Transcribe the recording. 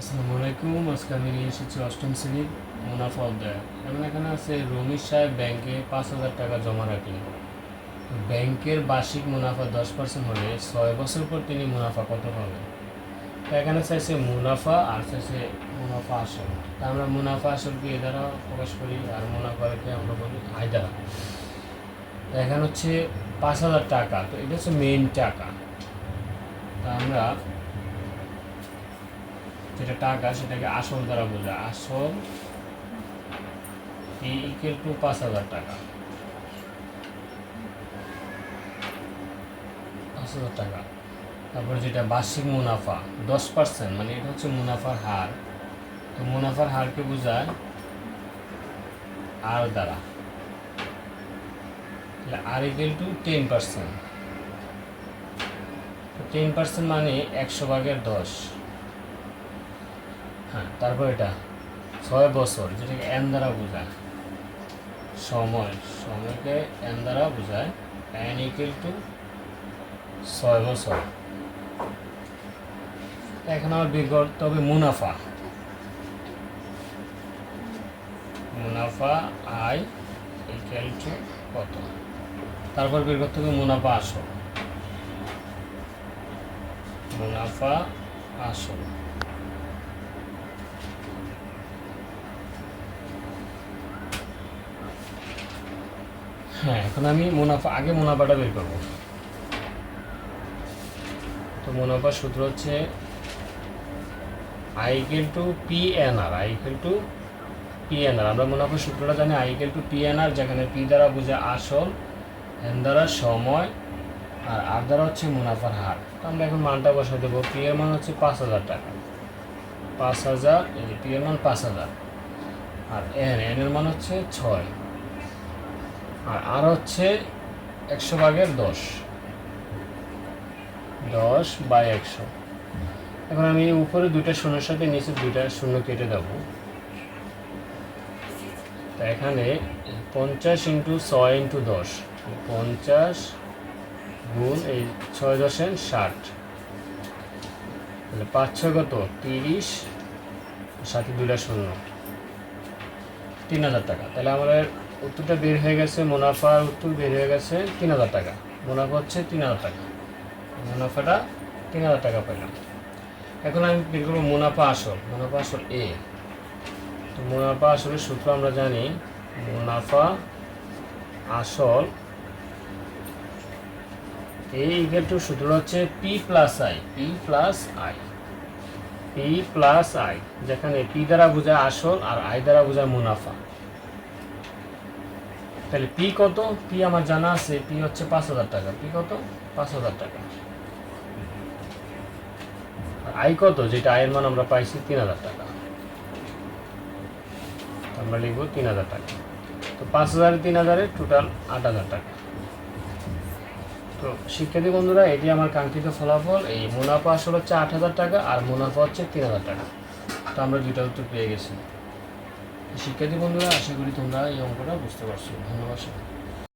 আসসালামু আলাইকুম। আজকে আমি নিয়ে এসেছি অষ্টম শ্রেণীর মুনাফা অধ্যায়। যেমন এখানে আছে রমিজ সাহেব ব্যাংকে 5,000 টাকা জমা রাখলেন। ব্যাংকের বার্ষিক মুনাফা 10% হলে 6 বছর পর তিনি মুনাফা কত পাবেন? তো এখানে চাইছে মুনাফা আর চাইছে মুনাফা আসল। তা আমরা মুনাফা আসলকে এ দ্বারা প্রকাশ করি আর মুনাফাকে আমরা বলি আয় দ্বারা। তো এখানে হচ্ছে 5,000 টাকা, তো এটা হচ্ছে মেইন টাকা। তা আমরা যেটা টাকা সেটাকে আসল দ্বারা বোঝায়। আসল ইকুয়াল টু 5,000 টাকা। 5,000 টাকা। তারপরে যেটা বার্ষিক মুনাফা 10%, মানে এটা হচ্ছে মুনাফার হার। তো মুনাফার হারকে বোঝায় আর দ্বারা, আর ইকুয়াল টু 10%। 10% মানে 100/10। হ্যাঁ, তারপর এটা 6 বছর, যেটাকে এন দ্বারা বোঝায়। সময়কে এন দ্বারা বোঝায়। এন ইকুয়াল টু 6 বছর। এখন আমার বের করতে হবে মুনাফা। আয় ইকুয়াল টু কত, তারপর বের করতে হবে মুনাফা আসল। হ্যাঁ, এখন আমি আগে মুনাফাটা বের করব। তো মুনাফার সূত্র হচ্ছে I equal to P N R. আমরা মুনাফার সূত্রটা জানি, I equal to P N R, যেখানে পি দ্বারা বোঝায় আসল, এন দ্বারা সময়, আর দ্বারা হচ্ছে মুনাফার হার। তো আমরা এখন মানটা বসাই দেবো। পি এর মান হচ্ছে 5,000 টাকা। 5,000, এই পি এর মান 5,000। আর এন এর মান হচ্ছে 6, আর হচ্ছে 100/10। 10/100। এখন আমি উপরে দুইটা শূন্যের সাথে নিচে দুইটা শূন্য কেটে দেবো। তো এখানে 50 × 6 × 10, 50 গুণ এই 6 10 60, তাহলে 5 6 কত 30, সাথে দুইটা শূন্য, 3,000 টাকা। তাহলে আমাদের উত্তরটা বের হয়ে গেছে, মুনাফার উত্তর বের হয়ে গেছে 3,000 টাকা। মুনাফা হচ্ছে 3,000 টাকা। মুনাফাটা 3,000 টাকা পেলাম। এখন আমি বের করবো মুনাফা আসল এ। তো মুনাফা আসলের সূত্র আমরা জানি, মুনাফা আসল এই ইকুয়াল টু সূত্র হচ্ছে পি প্লাস আই, যেখানে পি দ্বারা বোঝায় আসল আর আই দ্বারা বোঝায় মুনাফা। তাহলে পি কত? পি আমার জানা আছে, পি হচ্ছে 5,000 টাকা। পি কত? 5,000 টাকা। আই কত? যেটা আয়ের মান আমরা পাইছি 3,000 টাকা। আমরা লিখবো 3,000 টাকা। তো 5,000 3,000 টোটাল 8,000 টাকা। তো শিক্ষার্থী বন্ধুরা, এটি আমার কাঙ্ক্ষিত ফলাফল। এই মুনাফা আসল হচ্ছে 8,000 টাকা আর মুনাফা হচ্ছে 3,000 টাকা। তো আমরা দুইটা উত্তর পেয়ে গেছি। শিক্ষার্থী বন্ধুরা, আশা করি তোমরা এই অঙ্কটা বুঝতে পারছো। ধন্যবাদ।